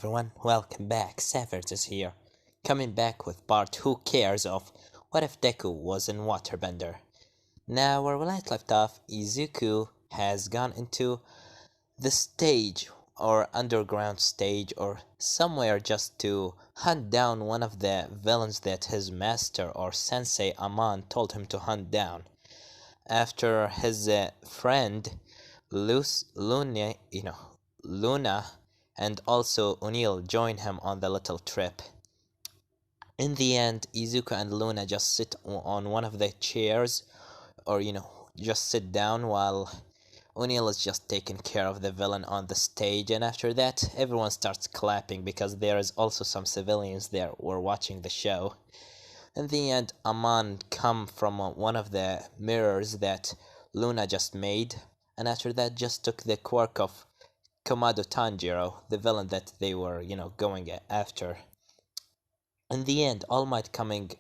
everyone, welcome back. Savage is here, coming back with part Who Cares of What If Deku Was in Waterbender. Now, where we left off, Izuku has gone into the stage, or underground stage, or somewhere just to hunt down one of the villains that his master or sensei Aman told him to hunt down. After his friend Luna, Luna and also O'Neill join him on the little trip. In the end, Izuku and Luna just sit on one of the chairs, or just sit down while O'Neill is just taking care of the villain on the stage, and after that, everyone starts clapping because there is also some civilians there who are watching the show. In the end, Aman come from one of the mirrors that Luna just made, and after that just took the quirk of Kamado Tanjiro, the villain that they were, going after. In the end, All Might coming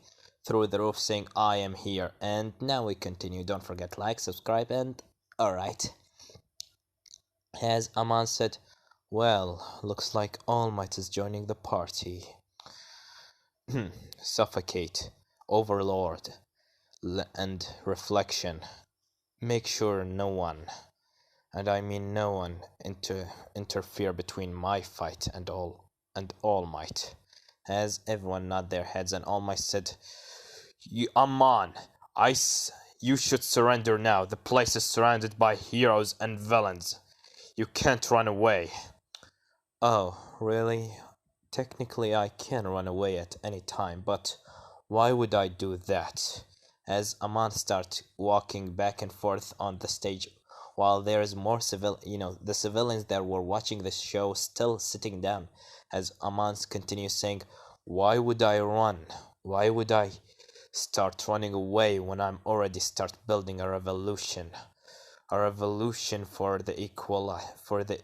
through the roof saying, I am here. And now we continue. Don't forget like, subscribe, and alright. As Aman said, well, looks like All Might is joining the party. Suffocate, Overlord, and Reflection. Make sure no one, and I mean no one, interfere between my fight and All Might. As everyone nod their heads, and All Might said, Aman, you should surrender now. The place is surrounded by heroes and villains. You can't run away. Oh, really? Technically I can run away at any time, but why would I do that? As Aman starts walking back and forth on the stage, while there is more the civilians that were watching the show still sitting down, as Aman continues saying, why would I run? Why would I start running away when I'm already start building a revolution? A revolution for the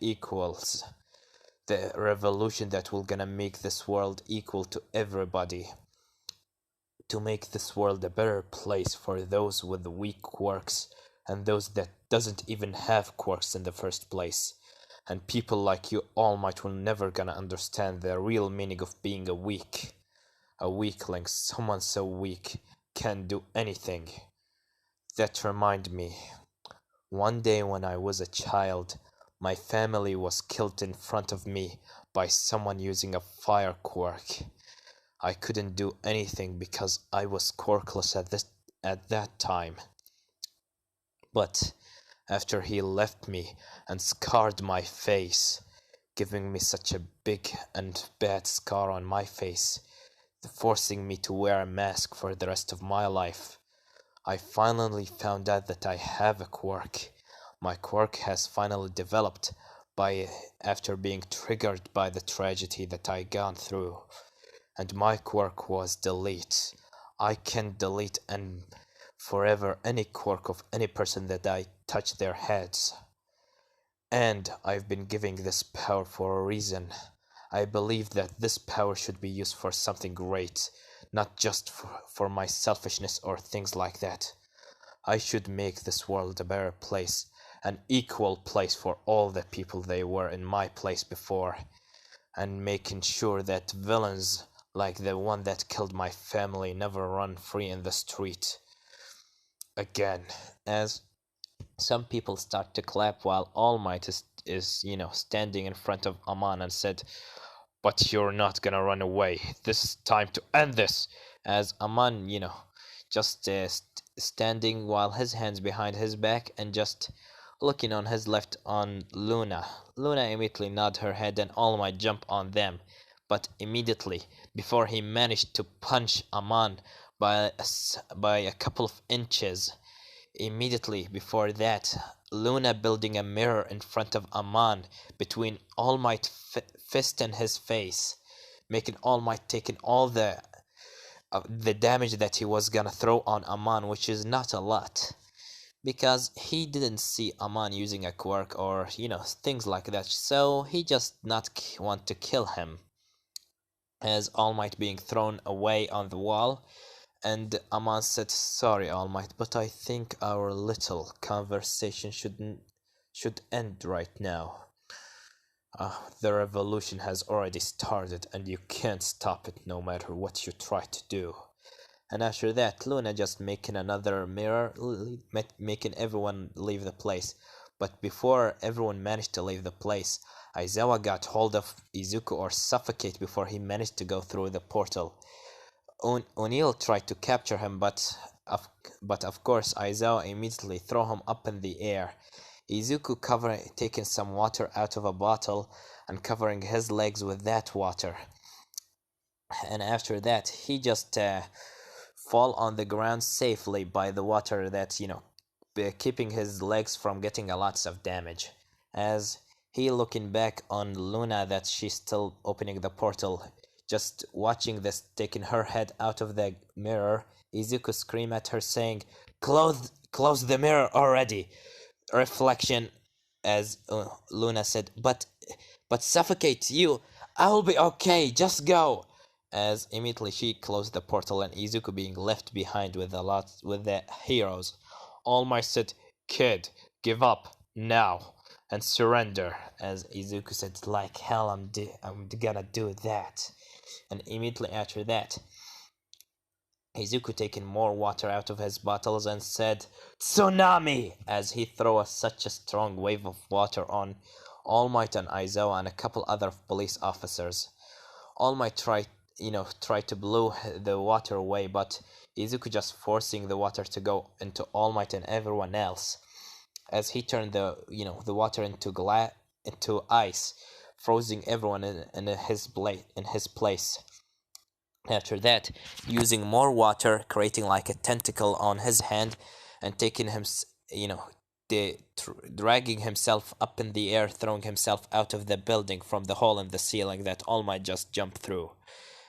equals. The revolution that will gonna make this world equal to everybody. To make this world a better place for those with weak quirks and those that doesn't even have quirks in the first place. And people like you, All Might, will never gonna understand the real meaning of being a weakling. Someone so weak can't do anything. That remind me, one day when I was a child, my family was killed in front of me by someone using a fire quirk. I couldn't do anything because I was quirkless at that time. But after he left me and scarred my face, giving me such a big and bad scar on my face, forcing me to wear a mask for the rest of my life, I finally found out that I have a quirk. My quirk has finally developed after being triggered by the tragedy that I gone through. And my quirk was delete. I can delete and forever any quirk of any person that I touch their heads. And I've been giving this power for a reason. I believe that this power should be used for something great, not just for my selfishness or things like that. I should make this world a better place, an equal place for all the people they were in my place before, and making sure that villains like the one that killed my family never run free in the street again. As some people start to clap while All Might is standing in front of Aman and said, but you're not gonna run away. This is time to end this. As Aman, just standing while his hands behind his back and just looking on his left on Luna. Luna immediately nod her head and All Might jump on them. But immediately, before he managed to punch Aman by a couple of inches, immediately before that, Luna building a mirror in front of Aman between All Might fist and his face, making All Might taking all the damage that he was gonna throw on Aman, which is not a lot, because he didn't see Aman using a quirk or things like that, so he just not want to kill him. As All Might being thrown away on the wall, and Aman said, sorry All Might, but I think our little conversation should end right now. The revolution has already started, and you can't stop it no matter what you try to do. And after that, Luna just making another mirror, making everyone leave the place. But before everyone managed to leave the place, Aizawa got hold of Izuku or suffocate before he managed to go through the portal. O'Neill tried to capture him, but of course Aizawa immediately threw him up in the air. Izuku taking some water out of a bottle and covering his legs with that water. And after that, he just fall on the ground safely by the water that, keeping his legs from getting a lots of damage. As he looking back on Luna that she's still opening the portal, just watching this, taking her head out of the mirror, Izuku scream at her saying, close the mirror already. Reflection, as Luna said, but suffocate you. I'll be okay, just go. As immediately she closed the portal and Izuku being left behind with the heroes. All Might said, "Kid, give up now and surrender." As Izuku said, "Like hell, I'm gonna do that." And immediately after that, Izuku taking more water out of his bottles and said, "Tsunami!" As he threw such a strong wave of water on All Might and Aizawa and a couple other police officers. All Might tried to blow the water away, but Izuku just forcing the water to go into All Might and everyone else. As he turned the water into ice, freezing everyone in his place. After that, using more water, creating like a tentacle on his hand, and taking him, dragging himself up in the air, throwing himself out of the building from the hole in the ceiling that All Might just jumped through.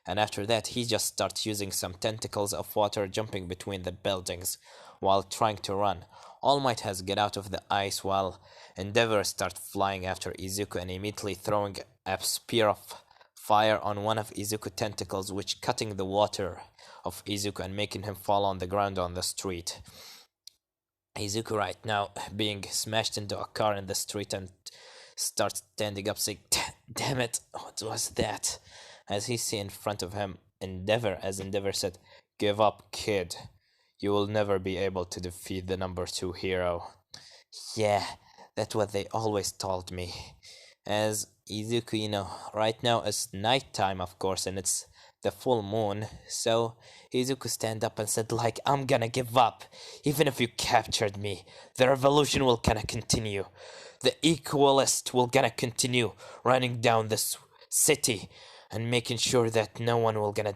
And after that, he just starts using some tentacles of water jumping between the buildings while trying to run. All Might has get out of the ice while Endeavor starts flying after Izuku and immediately throwing a spear of fire on one of Izuku's tentacles, which cutting the water of Izuku and making him fall on the ground on the street. Izuku right now being smashed into a car in the street and starts standing up saying, "Damn it, what was that?" As he see in front of him Endeavor, as Endeavor said, "Give up, kid. You will never be able to defeat the number 2 hero." Yeah, that's what they always told me. As Izuku, right now it's nighttime, of course, and it's the full moon, so Izuku stand up and said, like, "I'm gonna give up. Even if you captured me, the revolution will gonna continue. The equalist will gonna continue running down this city and making sure that no one will gonna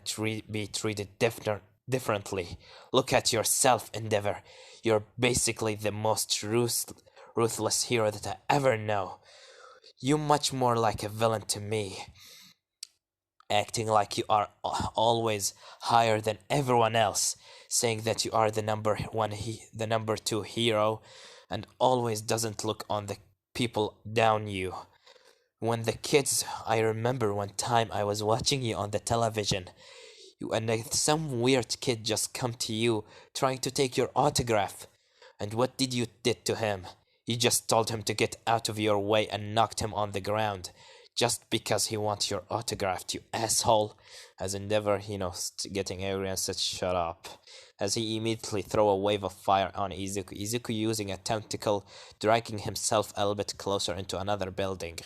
be treated differently. Look at yourself, Endeavor. You're basically the most ruthless hero that I ever know. You much more like a villain to me, acting like you are always higher than everyone else, saying that you are the the number 2 hero, and always doesn't look on the people down you. When the kids, I remember one time I was watching you on the television, and some weird kid just come to you trying to take your autograph. And what did you did to him? You just told him to get out of your way and knocked him on the ground. Just because he wants your autograph, you asshole." As Endeavor, getting angry and said, "Shut up." As he immediately throw a wave of fire on Izuku. Izuku using a tentacle, dragging himself a little bit closer into another building.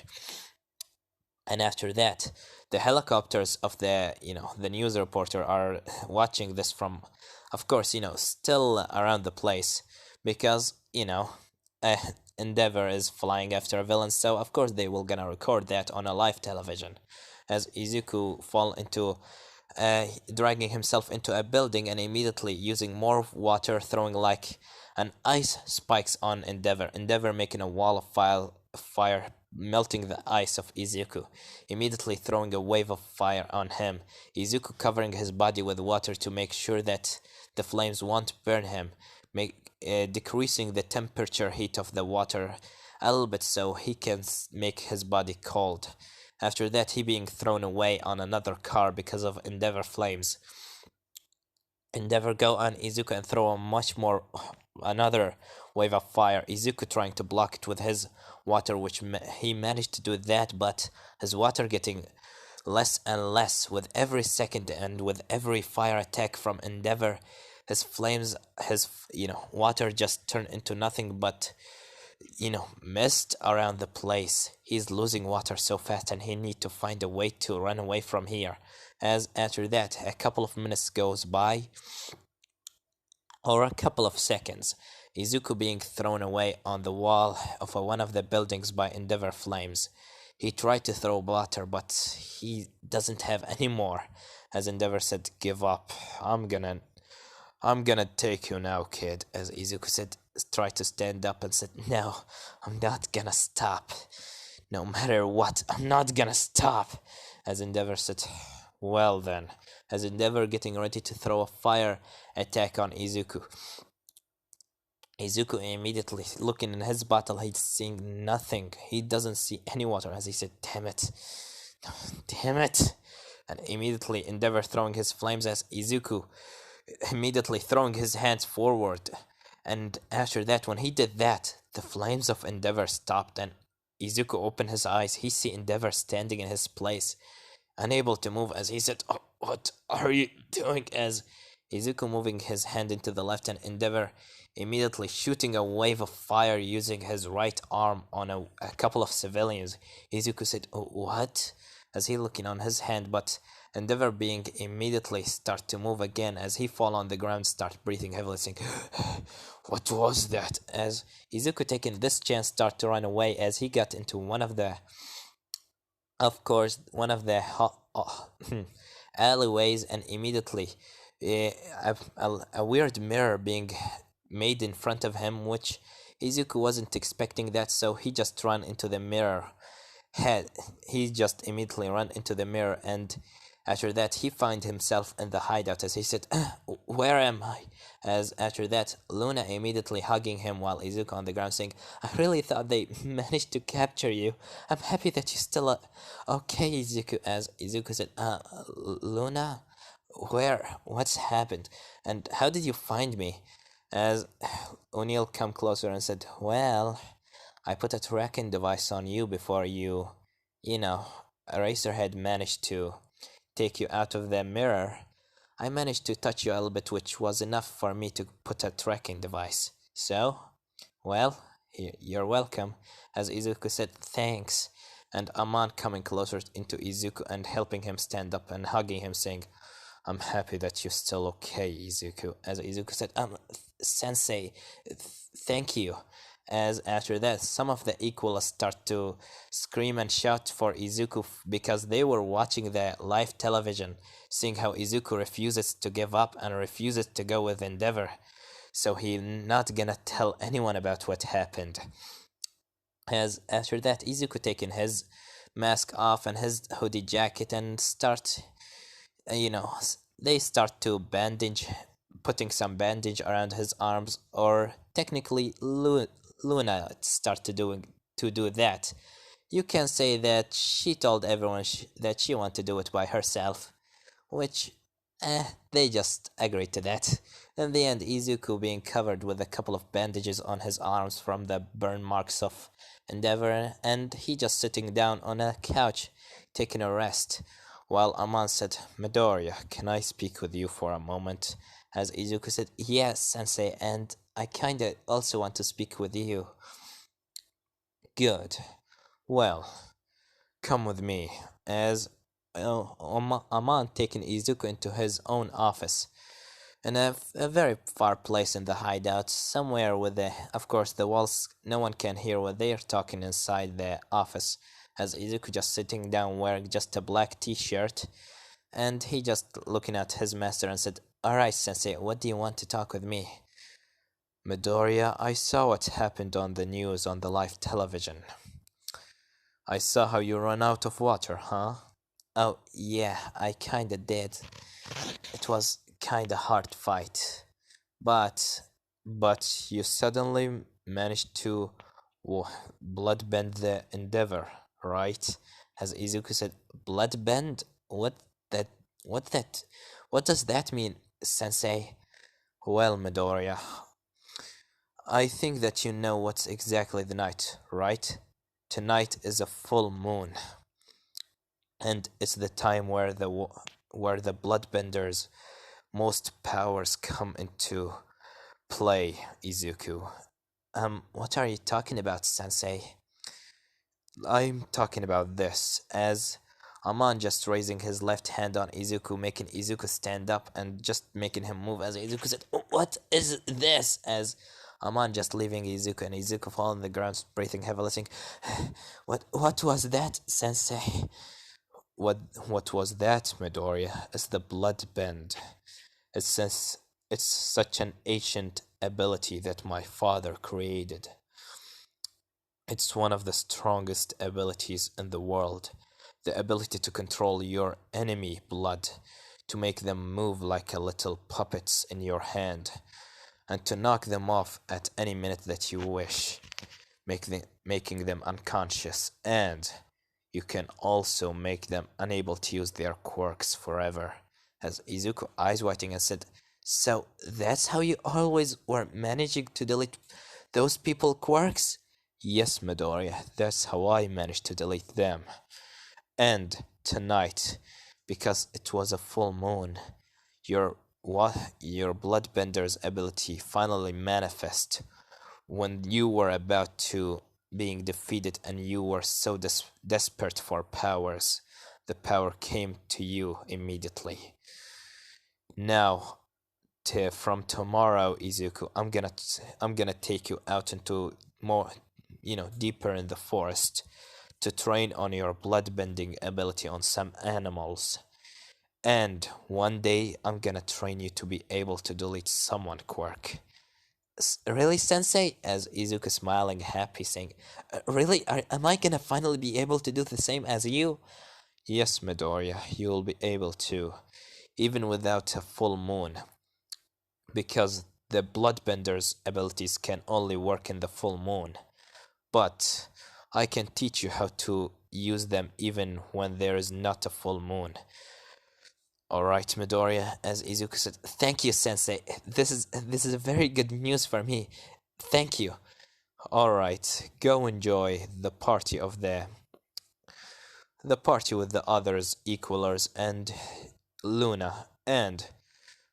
And after that, the helicopters of the news reporter are watching this from, of course, still around the place, because, Endeavor is flying after a villain, so of course they will gonna record that on a live television. As Izuku fall into, dragging himself into a building and immediately using more water, throwing like an ice spikes on Endeavor. Endeavor making a wall of fire, melting the ice of Izuku, immediately throwing a wave of fire on him. Izuku covering his body with water to make sure that the flames won't burn him, decreasing the temperature heat of the water a little bit so he can make his body cold. After that, he being thrown away on another car because of Endeavor flames. Endeavor go on Izuku and throw a much more another wave of fire. Izuku trying to block it with his water, which he managed to do that, but his water getting less and less with every second, and with every fire attack from Endeavor, his flames, his water just turned into nothing but mist around the place. He's losing water so fast, and he need to find a way to run away from here. As after that, a couple of minutes goes by, or a couple of seconds, Izuku being thrown away on the wall of one of the buildings by Endeavor flames. He tried to throw water, but he doesn't have any more. As Endeavor said, "Give up. I'm gonna take you now, kid." As Izuku said, tried to stand up and said, "No, I'm not gonna stop. No matter what, I'm not gonna stop." As Endeavor said, "Well then." As Endeavor getting ready to throw a fire attack on Izuku. Izuku immediately looking in his bottle, he's seeing nothing. He doesn't see any water. As he said, "Damn it. Damn it." And immediately Endeavor throwing his flames, as Izuku immediately throwing his hands forward. And after that, when he did that, the flames of Endeavor stopped, and Izuku opened his eyes. He see Endeavor standing in his place, unable to move. As he said, "Oh, what are you doing?" As Izuku moving his hand into the left, and Endeavor immediately shooting a wave of fire using his right arm on a couple of civilians. Izuku said, "Oh, what?" As he looking on his hand, but Endeavor being immediately start to move again. As he fall on the ground, start breathing heavily, saying, "What was that?" As Izuku taking this chance, start to run away. As he got into one of the, of course, one of the alleyways, and immediately a weird mirror being made in front of him, which Izuku wasn't expecting that, so he just ran into the mirror. He just immediately ran into the mirror, and after that he found himself in the hideout. As he said, "Where am I?" As after that, Luna immediately hugging him while Izuku on the ground, saying, "I really thought they managed to capture you. I'm happy that you're still okay, Izuku." As Izuku said, "Luna, where? What's happened? And how did you find me?" As O'Neill come closer and said, "Well, I put a tracking device on you before you know, Eraserhead managed to take you out of the mirror. I managed to touch you a little bit, which was enough for me to put a tracking device. So, well, you're welcome." As Izuku said, "Thanks." And Aman coming closer into Izuku and helping him stand up and hugging him, saying, "I'm happy that you're still okay, Izuku." As Izuku said, "Sensei, thank you." As after that, some of the equals start to scream and shout for Izuku because they were watching the live television, seeing how Izuku refuses to give up and refuses to go with Endeavor. So he not gonna tell anyone about what happened. As after that, Izuku taking his mask off and his hoodie jacket and start, they start to bandage, putting some bandage around his arms, or technically Luna start to do that. You can say that she told everyone that she wanted to do it by herself, which they just agreed to that. In the end, Izuku being covered with a couple of bandages on his arms from the burn marks of Endeavor, and he just sitting down on a couch taking a rest, while Aman said, "Midoriya, can I speak with you for a moment?" As Izuku said, "Yes, Sensei, and I kinda also want to speak with you." "Good. Well, come with me." As Aman taking Izuku into his own office in a very far place in the hideout, somewhere with of course, the walls, no one can hear what they are talking inside the office. As Izuku just sitting down wearing just a black t-shirt, and he just looking at his master and said, "Alright, Sensei, what do you want to talk with me?" "Midoriya, I saw what happened on the news on the live television. I saw how you ran out of water, huh?" "Oh, yeah, I kinda did. It was kinda hard fight. But, but you suddenly managed to bloodbend the Endeavor, right?" As Izuku said, "Bloodbend? That, what that, what does that mean, Sensei?" "Well, Midoriya, I think that you know what's exactly the night, right? Tonight is a full moon, and it's the time where where the bloodbenders' most powers come into play, Izuku. What are you talking about, Sensei? I'm talking about this, as Aman just raising his left hand on Izuku, making Izuku stand up and just making him move as Izuku said, "Oh, what is this?" As Aman just leaving Izuku and Izuku fall on the ground, breathing heavily, saying, what was that, Sensei? What what was that, Midoriya? It's the blood bend. It's since it's such an ancient ability that my father created. It's one of the strongest abilities in the world. The ability to control your enemy blood, to make them move like a little puppets in your hand, and to knock them off at any minute that you wish, making them unconscious, and you can also make them unable to use their quirks forever. As Izuku eyes whiting and said, "So that's how you always were managing to delete those people quirks?" "Yes, Midoriya, that's how I managed to delete them. And tonight, because it was a full moon, your your bloodbender's ability finally manifest when you were about to being defeated and you were so desperate for powers. The power came to you immediately. Now, from tomorrow, Izuku, I'm gonna take you out into more, deeper in the forest to train on your bloodbending ability on some animals. And one day, I'm gonna train you to be able to delete someone quirk." "Really, Sensei?" As Izuku smiling happy, saying, "Really? Am I gonna finally be able to do the same as you?" "Yes, Midoriya, you'll be able to, even without a full moon, because the bloodbender's abilities can only work in the full moon. But I can teach you how to use them even when there is not a full moon." "Alright, Midoriya," as Izuku said, "Thank you, Sensei. This is very good news for me. Thank you." "Alright, go enjoy the party with the others, Equalers and Luna, and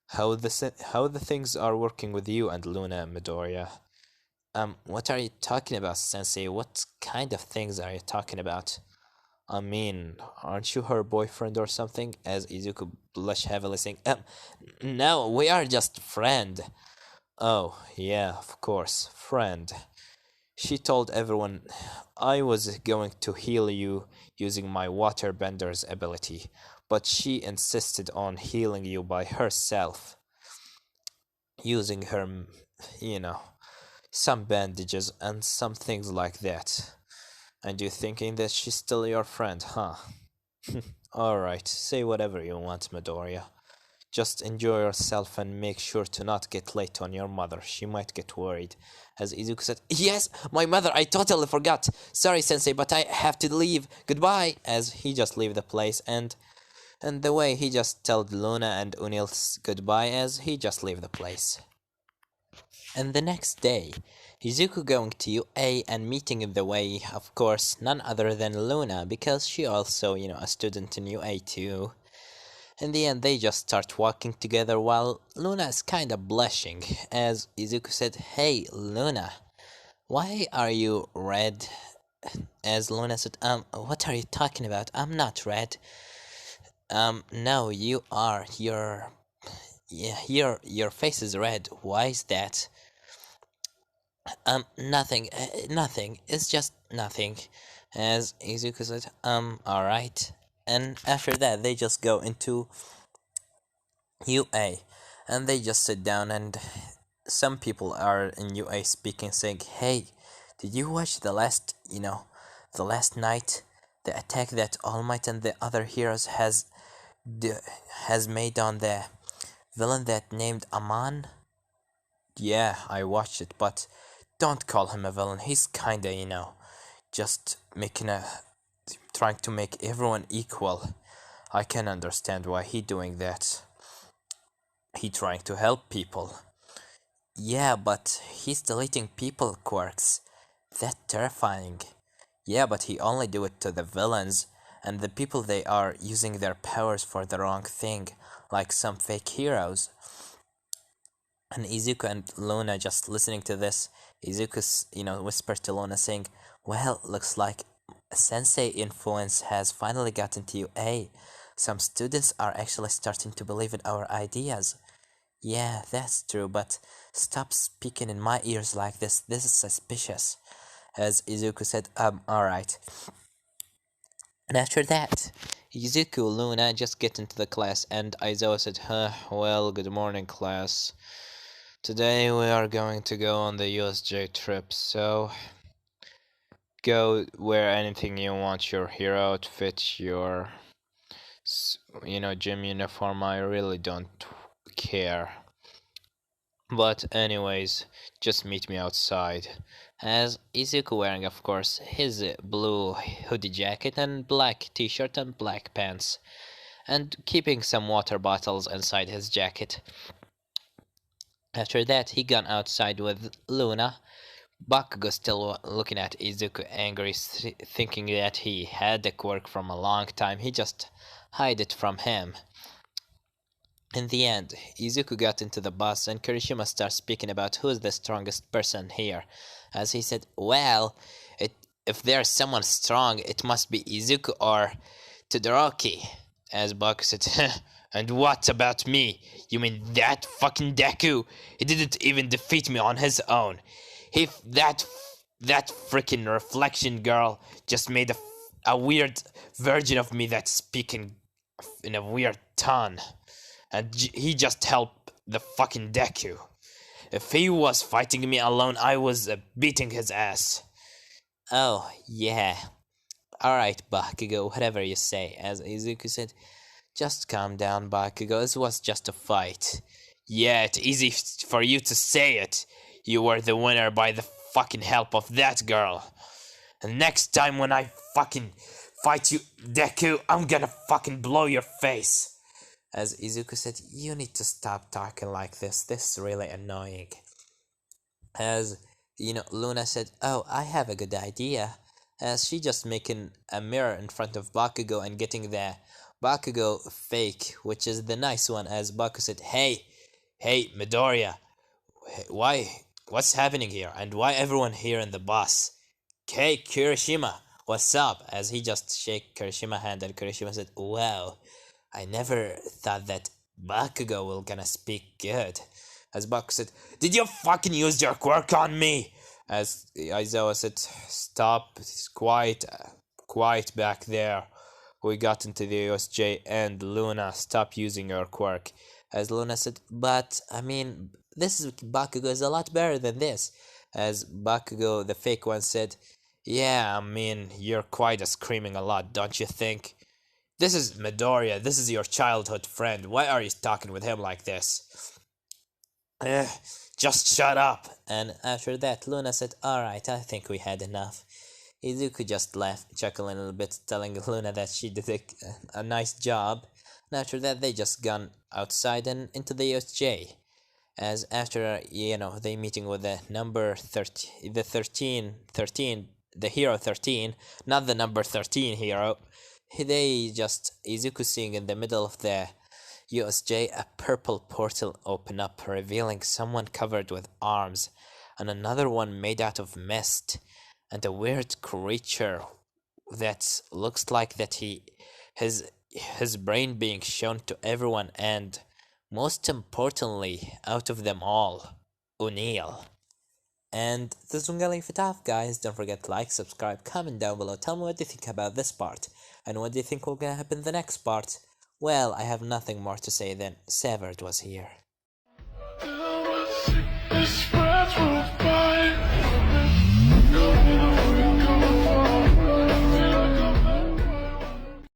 how the things are working with you and Luna, Midoriya." What are you talking about, Sensei? What kind of things are you talking about?" "I mean, aren't you her boyfriend or something?" As Izuku blushed heavily, saying, No, we are just friend." "Oh, yeah, of course, friend. She told everyone I was going to heal you using my waterbender's ability, but she insisted on healing you by herself, using her, you know, some bandages and some things like that. And you thinking that she's still your friend, huh?" "Alright, say whatever you want, Midoriya. Just enjoy yourself and make sure to not get late on your mother. She might get worried." As Izuku said, "Yes, my mother, I totally forgot. Sorry, Sensei, but I have to leave. Goodbye." As he just leave the place, and the way he just told Luna and Unil goodbye as he just leave the place. And the next day, Izuku going to UA and meeting in the way, of course, none other than Luna, because she also, a student in UA too. In the end, they just start walking together while Luna is kinda blushing, as Izuku said, "Hey, Luna, why are you red?" As Luna said, what are you talking about? I'm not red." No, you are. Yeah, your face is red. Why is that?" Nothing, nothing. It's just nothing." As Izuku said, alright." And after that, they just go into UA, and they just sit down, and some people are in UA speaking, saying, "Hey, did you watch the last night, the attack that All Might and the other heroes has made on the villain that named Aman?" "Yeah, I watched it, but don't call him a villain. He's kinda, just trying to make everyone equal. I can understand why he doing that. He trying to help people. Yeah, but he's deleting people quirks. That terrifying. Yeah, but he only do it to the villains, and the people they are using their powers for the wrong thing, like some fake heroes. And Izuku and Luna just listening to this, Izuku's, whispered to Luna saying, well, looks like sensei influence has finally gotten to you, eh? Some students are actually starting to believe in our ideas. Yeah, that's true, but stop speaking in my ears like this. This is suspicious. As Izuku said, alright. And after that, Izuku Luna just get into the class, and Aizawa said, well, good morning, class. Today we are going to go on the USJ trip, so go wear anything you want, your hero outfit, your, gym uniform. I really don't care. But anyways, just meet me outside. As Izuku wearing, of course, his blue hoodie jacket and black t-shirt and black pants, and keeping some water bottles inside his jacket. After that, he gone outside with Luna. Bakugo still looking at Izuku angry, thinking that he had the quirk from a long time. He just hide it from him. In the end, Izuku got into the bus and Kirishima started speaking about who's the strongest person here. As he said, well, if there's someone strong, it must be Izuku or Todoroki. As Baku said, and what about me? You mean that fucking Deku? He didn't even defeat me on his own. That freaking reflection girl just made a weird version of me that's speaking in a weird tone. And he just helped the fucking Deku. If he was fighting me alone, I was beating his ass. Oh, yeah. Alright, Bakugo, whatever you say. As Izuku said, just calm down, Bakugo. This was just a fight. Yeah, it's easy for you to say it. You were the winner by the fucking help of that girl. And next time when I fucking fight you, Deku, I'm gonna fucking blow your face. As Izuku said, you need to stop talking like this. This is really annoying. As, Luna said, oh, I have a good idea. As she just making a mirror in front of Bakugo and getting the Bakugo fake, which is the nice one. As Bakugo said, hey, Midoriya, what's happening here? And why everyone here in the bus? Hey, Kirishima, what's up? As he just shake Kirishima's hand and Kirishima said, wow, I never thought that Bakugo will gonna speak good. As Bakugo said, did you fucking use your quirk on me? As Aizawa said, stop, it's quiet back there. We got into the USJ and Luna, stop using your quirk. As Luna said, but, I mean, Bakugo is a lot better than this. As Bakugo, the fake one, said, yeah, I mean, you're quite screaming a lot, don't you think? This is Midoriya, this is your childhood friend. Why are you talking with him like this? Just shut up. And after that, Luna said, alright, I think we had enough. Izuku just laughed, chuckling a little bit, telling Luna that she did a nice job. And after that, they just gone outside and into the USJ. As after, they meeting with the number 13, the hero 13, not the number 13 hero. Izuku seeing in the middle of the USJ a purple portal open up, revealing someone covered with arms, and another one made out of mist, and a weird creature that looks like that his brain being shown to everyone, and most importantly, out of them all, O'Neill. And this is gonna leave it off, guys. Don't forget to like, subscribe, comment down below. Tell me what you think about this part, and what do you think will gonna happen in the next part. Well, I have nothing more to say than Severed was here.